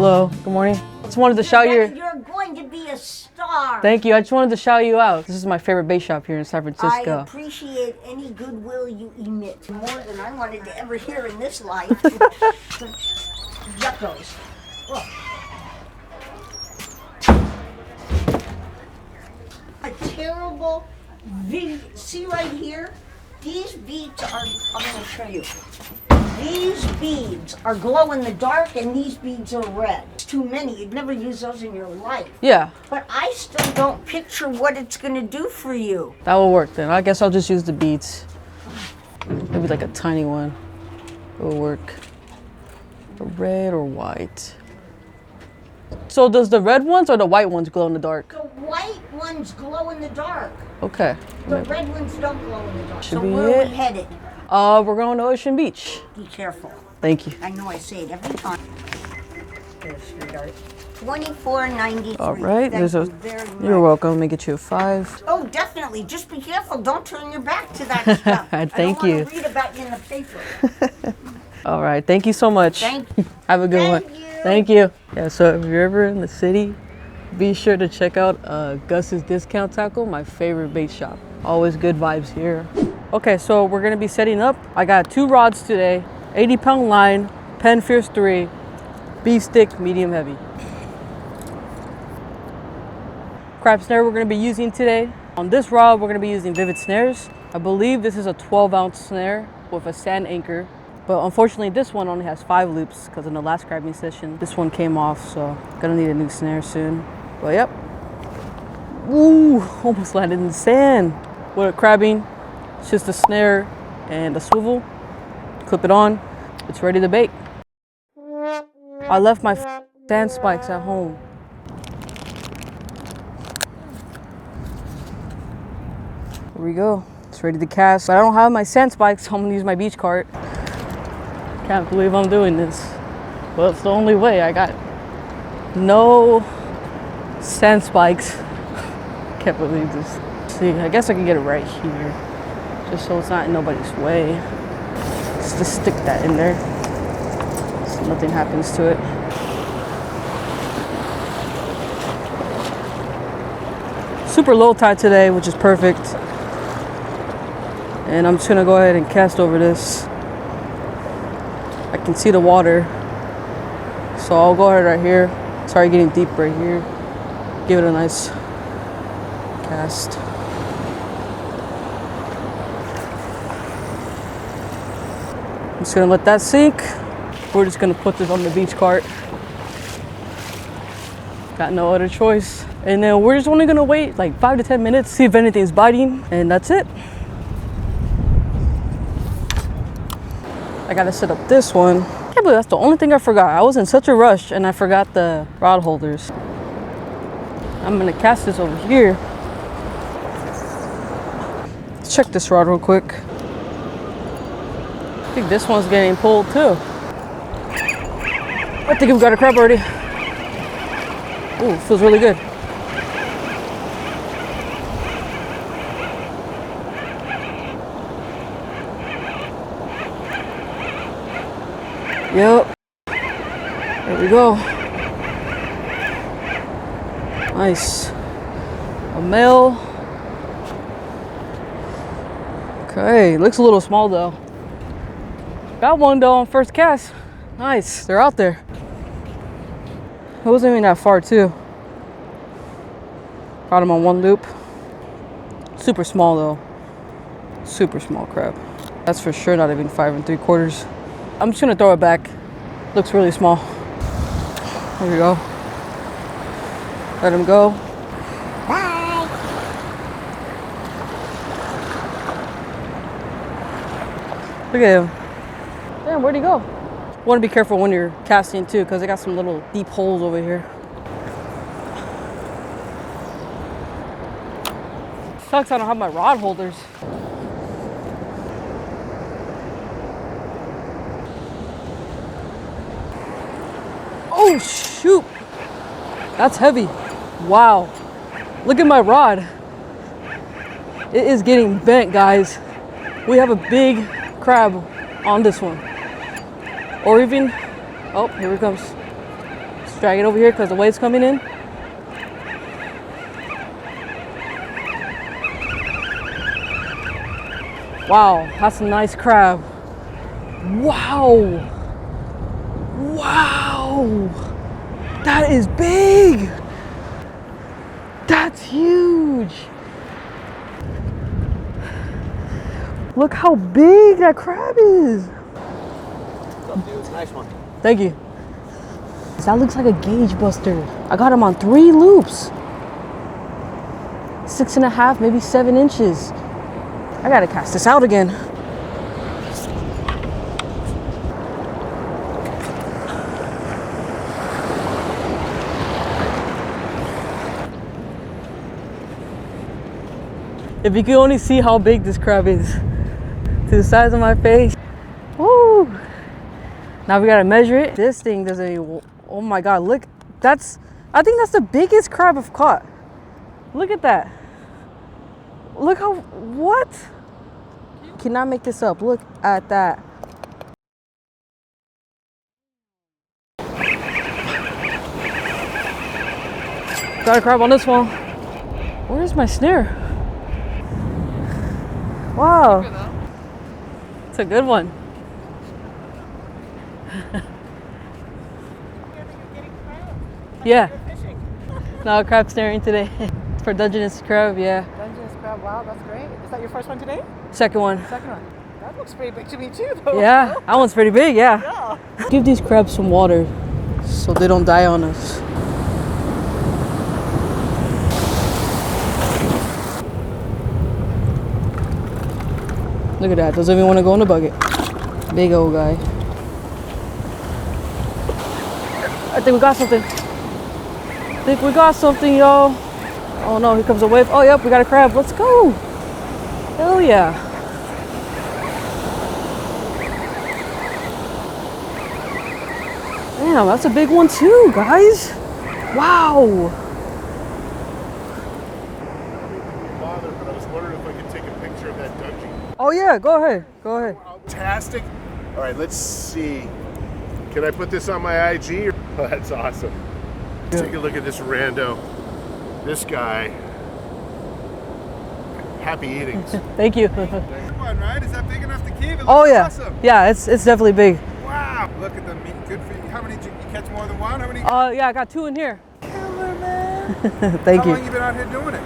Hello, good morning. Just wanted to shout you. You're going to be a star. Thank you. I just wanted to shout you out. This is my favorite bait shop here in San Francisco. I appreciate any goodwill you emit. More than I wanted to ever hear in this life. Yuckos. Look. A terrible video. See right here? These beads are, I'm going to show you. These beads are glow in the dark and these beads are red. It's too many. You'd never use those in your life. Yeah. But I still don't picture what it's going to do for you. That will work then. I guess I'll just use the beads. Maybe like a tiny one. It will work. Red or white. So does the red ones or the white ones glow in the dark? The white ones glow in the dark. Okay. The red ones don't glow in the dark. Should so be where are it. we headed? We're going to Ocean Beach. Be careful. Thank you. I know I say it every time. There's sweetheart. $24.93. All right. Thank you very much. You're welcome. Let me get you a 5. Oh, definitely. Just be careful. Don't turn your back to that stuff. Thank I you. don't want to read about you in the paper. All right. Thank you so much. Thank you. Have a good one. Thank you. Thank you. Yeah, so if you're ever in the city, be sure to check out Gus's Discount Tackle, my favorite bait shop. Always good vibes here. Okay, so we're gonna be setting up. I got 2 rods today, 80-pound line, Penn Fierce 3, beef stick, medium heavy. Crab snare we're gonna be using today. On this rod, we're gonna be using Vivid snares. I believe this is a 12-ounce snare with a sand anchor. But unfortunately, this one only has 5 loops because in the last crabbing session, this one came off, so gonna need a new snare soon. But yep. Ooh, almost landed in the sand. With a crabbing, it's just a snare and a swivel. Clip it on, it's ready to bait. I left my sand spikes at home. Here we go, it's ready to cast. But I don't have my sand spikes, so I'm gonna use my beach cart. Can't believe I'm doing this. Well, it's the only way. I got no sand spikes. Can't believe this. See, I guess I can get it right here. Just so it's not in nobody's way. Just stick that in there so nothing happens to it. Super low tide today, which is perfect. And I'm just gonna go ahead and cast over this. I can see the water, so I'll go ahead right here. Sorry, getting deep right here. Give it a nice cast. I'm just gonna let that sink. We're just gonna put this on the beach cart. Got no other choice. And then we're just only gonna wait like 5 to 10 minutes, see if anything's biting, and that's it. I gotta set up this one. I can't believe that's the only thing I forgot. I was in such a rush and I forgot the rod holders. I'm gonna cast this over here. Let's check this rod real quick. I think this one's getting pulled too. I think we've got a crab already. Ooh, feels really good. Yep. There we go. Nice. A male. Okay, looks a little small though. Got one though on first cast. Nice, they're out there. It wasn't even that far too. Got him on 1 loop. Super small though. Super small crab. That's for sure not even 5 3/4. I'm just gonna throw it back. Looks really small. There we go. Let him go. Bye. Look at him. Damn, where'd he go? Want to be careful when you're casting too, because they got some little deep holes over here. Sucks I don't have my rod holders. Oh shoot, that's heavy. Wow, look at my rod. It is getting bent, guys. We have a big crab on this one. Or even, oh, here it comes. Drag it over here because the wave's coming in. Wow, that's a nice crab. Wow. Wow. That is big. That's huge. Look how big that crab is. What's up, dude? Nice one. Thank you. That looks like a gauge buster. I got him on 3 loops. 6.5, maybe 7 inches. I gotta cast this out again. If you could only see how big this crab is. To the size of my face. Woo! Now we gotta measure it. This thing doesn't even, oh my God, look. I think that's the biggest crab I've caught. Look at that. Look how, what? Cannot make this up. Look at that. Got a crab on this one. Where's my snare? Wow. It's a good one. Yeah. No, crab snaring today. It's for Dungeness crab, yeah. Dungeness crab, wow, that's great. Is that your first one today? Second one. Second one. That looks pretty big to me too, though. Yeah, that one's pretty big, yeah. Yeah. Give these crabs some water so they don't die on us. Look at that, doesn't even want to go in the bucket. Big old guy. I think we got something. Y'all. Oh no, here comes a wave. Oh, yep, we got a crab. Let's go. Hell yeah. Damn, that's a big one too, guys. Wow. Father, but I was wondering if I could take a picture of that Dungeness. Oh yeah, go ahead. Go ahead. Fantastic. All right, let's see. Can I put this on my IG? Oh, that's awesome. Let's take a look at this rando. This guy. Happy eatings. Thank you. Good one, right? Is that big enough to keep? It looks Oh yeah. awesome. Yeah, it's definitely big. Wow. Look at the meat. Good for you. How many did you catch? More than one? How many? Yeah, I got 2 in here. Killer, man. Thank How you. long you been out here doing it?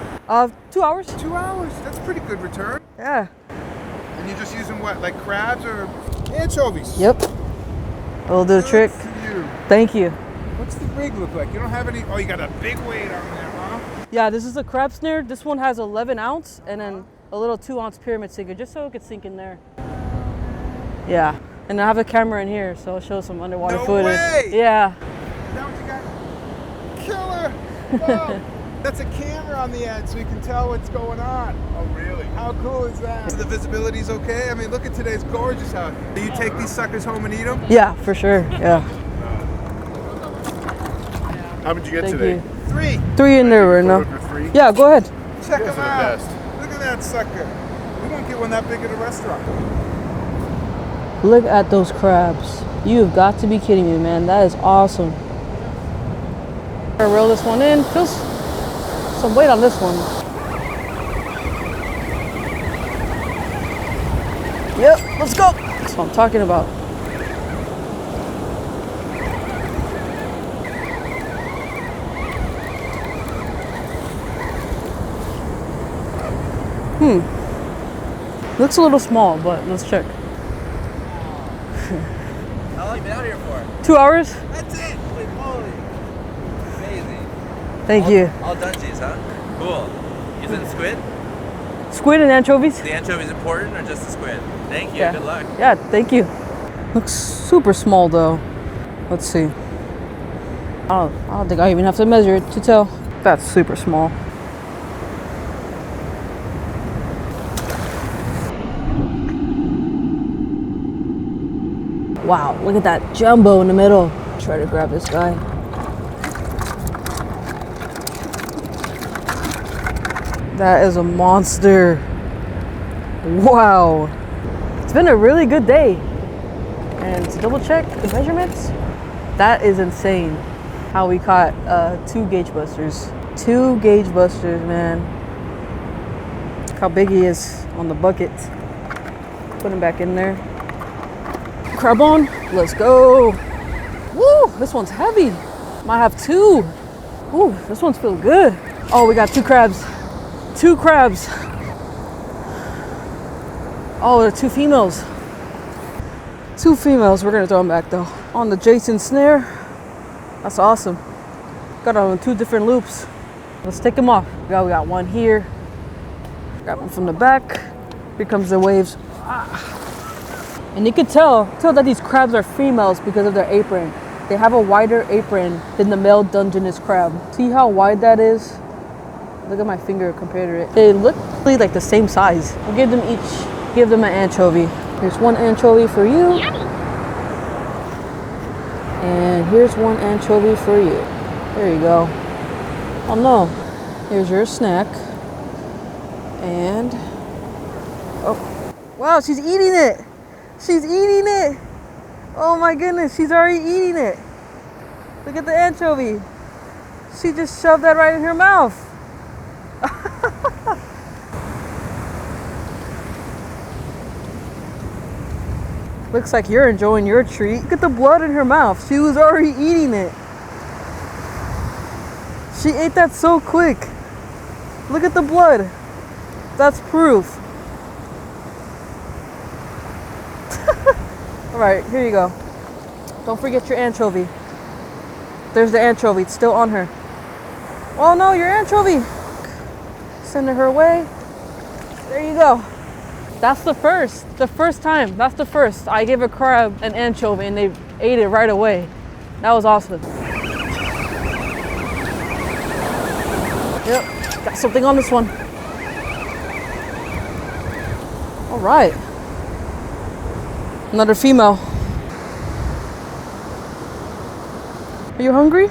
2 hours. 2 hours. That's a pretty good return. Yeah. And you're just using what, like crabs or anchovies? Yep. It'll do the trick. Good for you. Thank you. What's the rig look like? You don't have any. Oh, you got a big weight on there, huh? Yeah, this is a crab snare. This one has 11 ounce and then a little 2 ounce pyramid sinker just so it could sink in there. Yeah. And I have a camera in here, so I'll show some underwater No footage. way! Yeah. Is that what you got? Killer! Wow. That's a camera on the end so you can tell what's going on. Oh, really? How cool is that? The visibility's okay? I mean, look at today's gorgeous out. Do you take these suckers home and eat them? Yeah, for sure. Yeah. How did you get Thank today? you. 3. 3 in there right now. Photo for 3? Yeah, go ahead. Check Those them are the out. best. Look at that sucker. We won't get one that big at a restaurant. Look at those crabs. You have got to be kidding me, man. That is awesome. I reel this one in. Feels some weight on this one. Yep, let's go. That's what I'm talking about. Looks a little small, but let's check. How long you been out here for? 2 hours? That's it. Holy moly. Amazing. Thank all, you. All Dungeness, huh? Cool. Using squid? Squid and anchovies? The anchovies important or just the squid? Thank you. Yeah. Good luck. Yeah, thank you. Looks super small though. Let's see. I don't think I even have to measure it to tell. That's super small. Wow, look at that jumbo in the middle. Try to grab this guy. That is a monster. Wow. It's been a really good day. And to double check the measurements, that is insane. how we caught 2 gauge busters. 2 gauge busters, man. Look how big he is on the bucket. Put him back in there. Crab on, let's go. Woo, this one's heavy. Might have 2. Ooh, this one's feeling good. Oh, we got 2 crabs. 2 crabs. Oh, they're 2 females. 2 females. We're gonna throw them back though. On the Jason snare. That's awesome. Got them on 2 different loops. Let's take them off. We got one here. Grab them from the back. Here comes the waves. And you can tell that these crabs are females because of their apron. They have a wider apron than the male Dungeness crab. See how wide that is? Look at my finger compared to it. They look really like the same size. We'll give them an anchovy. Here's 1 anchovy for you. Yummy. And here's 1 anchovy for you. There you go. Oh no. Here's your snack. And, oh, wow, she's eating it. She's eating it. Oh my goodness, she's already eating it. Look at the anchovy. She just shoved that right in her mouth. Looks like you're enjoying your treat. Look at the blood in her mouth. She was already eating it. She ate that so quick. Look at the blood. That's proof. All right, here you go. Don't forget your anchovy. There's the anchovy. It's still on her. Oh no, your anchovy. Sending her away. There you go. That's the first time. That's the first. I gave a crab an anchovy and they ate it right away. That was awesome. Yep, got something on this one. All right. Another female. Are you hungry?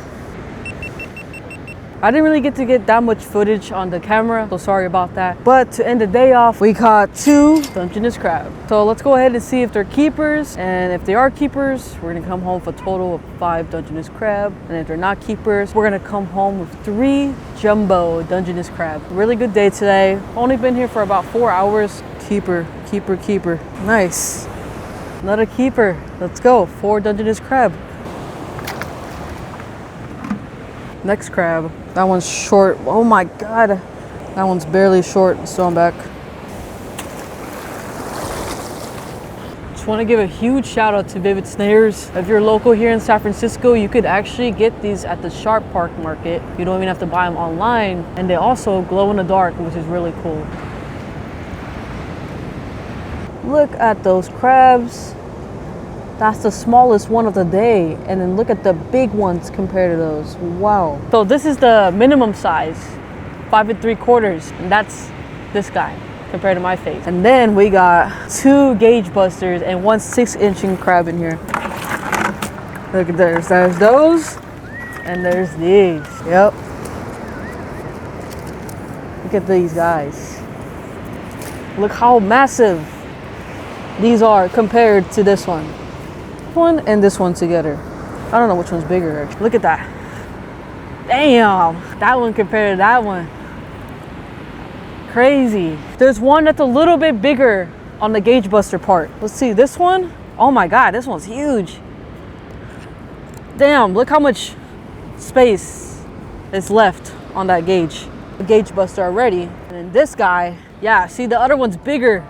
I didn't really get to get that much footage on the camera, so sorry about that. But to end the day off, we caught 2 Dungeness crab. So let's go ahead and see if they're keepers. And if they are keepers, we're gonna come home with a total of 5 Dungeness crab. And if they're not keepers, we're gonna come home with 3 jumbo Dungeness crab. Really good day today. Only been here for about 4 hours. Keeper, keeper, keeper. Nice. Another keeper. Let's go. 4 Dungeness crab. Next crab. That one's short. Oh my god. That one's barely short. Let's throw him back. Just want to give a huge shout out to Vivid Snares. If you're local here in San Francisco, you could actually get these at the Sharp Park Market. You don't even have to buy them online. And they also glow in the dark, which is really cool. Look at those crabs. That's the smallest one of the day. And then look at the big ones compared to those. Wow. So this is the minimum size, 5 3/4. And that's this guy compared to my face. And then we got 2 gauge busters and 1 6-inching crab in here. Look at there's those. And there's these. Yep. Look at these guys. Look how massive these are compared to this one. One and this one together. I don't know which one's bigger actually. Look at that. Damn, that one compared to that one. Crazy. There's one that's a little bit bigger on the gauge buster part. Let's see, this one. Oh my god, this one's huge. Damn, look how much space is left on that gauge. The gauge buster already. And then this guy, yeah, see the other one's bigger.